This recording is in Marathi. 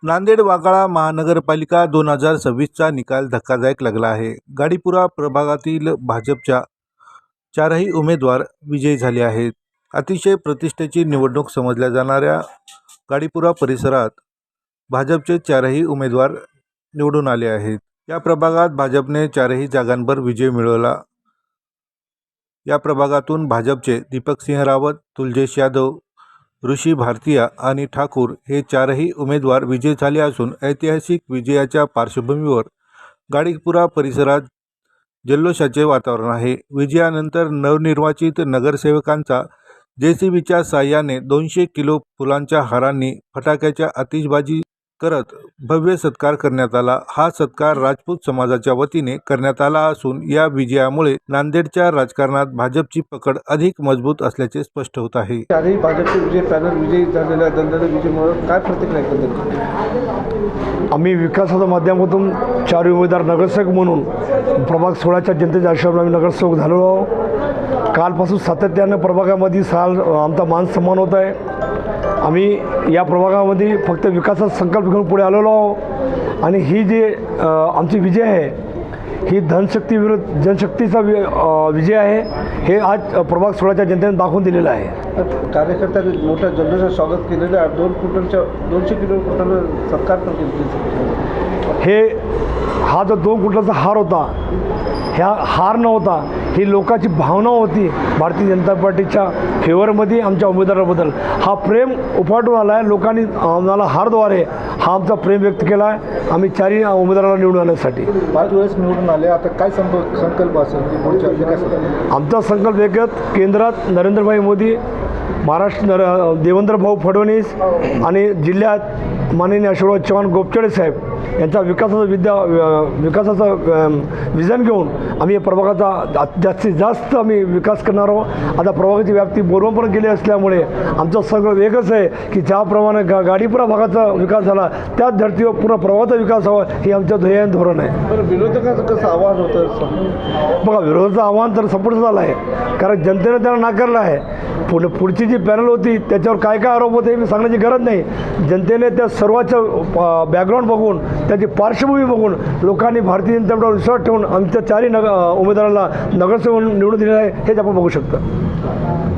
नांदेड वाघाळा महानगरपालिका 2026चा निकाल धक्कादायक लागला आहे। गाडीपुरा प्रभागातील भाजपच्या चारही उमेदवार विजयी झाले आहेत। अतिशय प्रतिष्ठेची निवडणूक समजल्या जाणाऱ्या गाडीपुरा परिसरात भाजपचे चारही उमेदवार निवडून आले आहेत। या प्रभागात भाजपने चारही जागांवर विजय मिळवला। या प्रभागातून भाजपचे दीपक सिंह रावत, तुलजेश यादव, ऋषी भारतीया आणि ठाकूर हे चारही उमेदवार विजयी झाले असून ऐतिहासिक विजयाच्या पार्श्वभूमीवर गाडीपुरा परिसरात जल्लोषाचे वातावरण आहे। विजयानंतर नवनिर्वाचित नगरसेवकांचा JCBच्या साहाय्याने 200 किलो फुलांच्या हारांनी फटाक्याच्या आतिषबाजी करत भव्य सत्कार करण्यात आला। हा सत्कार राजपूत समाजाच्या वतीने करण्यात आला असून या विजयामुळे नांदेडच्या राजकारणात भाजपची पकड अधिक मजबूत असल्याचे स्पष्ट होत आहे। चारही भाजपचे विजय पॅनल विजयी झालेल्या दणदणीत विजयामुळे काय प्रतिक्रिया करतात? आम्ही विकासाच्या माध्यमातून चार उमेदवार नगरसेवक म्हणून प्रभाग 16च्या जनतेच्या आशीर्वादाने आम्ही नगरसेवक झालेलो आहोत। कालपासून सातत्याने प्रभागामध्ये आमचा मान सन्मान होत आहे। आम्ही या प्रभागामध्ये फक्त विकासाचा संकल्प घेऊन पुढे आलेलो आहोत आणि ही जी आमची विजय आहे ही धनशक्ती विरुद्ध जनशक्तीचा विजय आहे हे आज प्रभाग 16च्या जनतेने दाखवून दिलेलं आहे। कार्यकर्त्यांनी मोठ्या जल्लोषात स्वागत केलेलं आहे। 200 किलो सत्कार पण केला। हा जो 2 क्विंटलचा हार होता ह्या हार नव्हता, ही लोकांची भावना होती भारतीय जनता पार्टीच्या फेवरमध्ये आमच्या उमेदवाराबद्दल। हा प्रेम उफाटून आला आहे। लोकांनी आम्हाला हारद्वारे हा आमचा प्रेम व्यक्त केला आहे आम्ही चारही उमेदवाराला निवडून आणण्यासाठी। 5 वेळेस निवडून आले, आता काय संकल्प असेल की पुढच्या विकासाचा? आमचा संकल्प एकच, केंद्रात नरेंद्रभाई मोदी, महाराष्ट्र देवेंद्र भाऊ फडणवीस आणि जिल्ह्यात माननीय अशोकराव चव्हाण गोपचडे साहेब यांचा विकासाचं विजन घेऊन आम्ही या प्रभागाचा जास्तीत जास्त आम्ही विकास करणार आहोत। आता प्रभागाची व्याप्ती बोरवणपर्यंत गेली असल्यामुळे आमचं सगळं वेगच आहे की ज्याप्रमाणे गाडीपुरा भागाचा विकास झाला त्याच धर्तीवर पूर्ण प्रभागाचा विकास हवा हे आमचं ध्येय आणि धोरण आहे। बरं, विरोधकांचं कसं आव्हान होतं? बघा, विरोधाचं आव्हान तर सपोर्ट झालं आहे कारण जनतेने त्यांना नाकारलं आहे। पुढची जी पॅनल होती त्याच्यावर काय काय आरोप होते मी सांगण्याची गरज नाही। जनतेने त्या सर्वाचं बॅकग्राऊंड बघून त्याची पार्श्वभूमी बघून लोकांनी भारतीय जनता पार्टीवर विश्वास ठेवून आमच्या चारही उमेदवारांना नगरसेवक निवडून दिलेलं आहे हेच आपण बघू शकतो।